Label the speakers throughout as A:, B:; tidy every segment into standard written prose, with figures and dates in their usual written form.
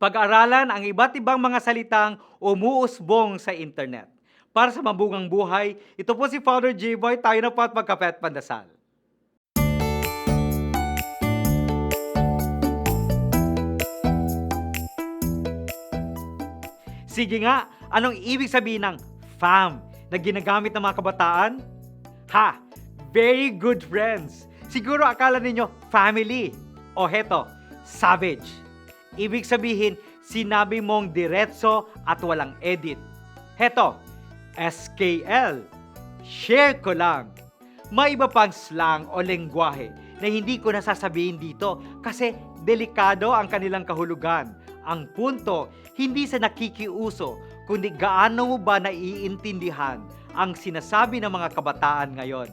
A: Pag-aralan ang iba't ibang mga salitang umuusbong sa internet. Para sa mabungang buhay, ito po si Father J-Boy, tayo na po at magkape at pandasal. Sige nga, anong ibig sabihin ng fam na ginagamit ng mga kabataan? Ha! Very good friends! Siguro akala ninyo family. O heto, savage. Ibig sabihin, sinabi mong diretso at walang edit. Heto, SKL. Share ko lang. May iba pang slang o lengguwahe na hindi ko nasasabihin dito kasi delikado ang kanilang kahulugan. Ang punto, hindi sa nakikiuso, kundi gaano mo ba naiintindihan ang sinasabi ng mga kabataan ngayon.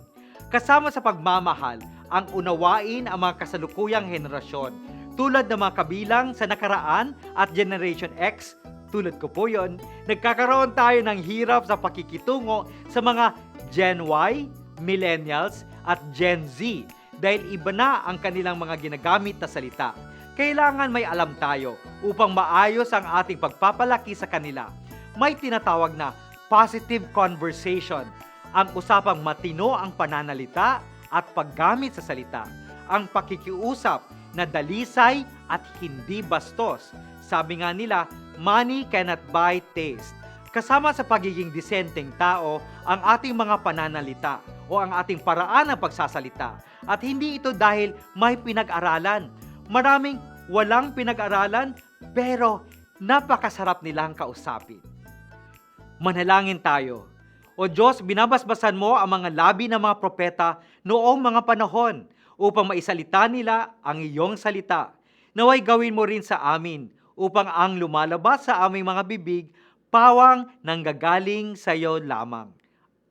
A: Kasama sa pagmamahal, ang unawain ang mga kasalukuyang henerasyon, tulad ng mga kabilang sa nakaraan at Generation X, tulad ko po yon, nagkakaroon tayo ng hirap sa pakikitungo sa mga Gen Y, Millennials at Gen Z dahil iba na ang kanilang mga ginagamit na salita. Kailangan may alam tayo upang maayos ang ating pagpapalaki sa kanila. May tinatawag na positive conversation, ang usapang matino ang pananalita at paggamit sa salita, ang pakikiusap na dalisay at hindi bastos. Sabi nga nila, money cannot buy taste. Kasama sa pagiging disenteng tao ang ating mga pananalita o ang ating paraan ng pagsasalita. At hindi ito dahil may pinag-aralan. Maraming walang pinag-aralan pero napakasarap nilang kausapin. Manalangin tayo. O Diyos, binabasbasan mo ang mga labi ng mga propeta noong mga panahon upang maisalita nila ang iyong salita. Naway gawin mo rin sa amin upang ang lumalabas sa aming mga bibig pawang nanggagaling sa iyo lamang.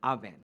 A: Amen.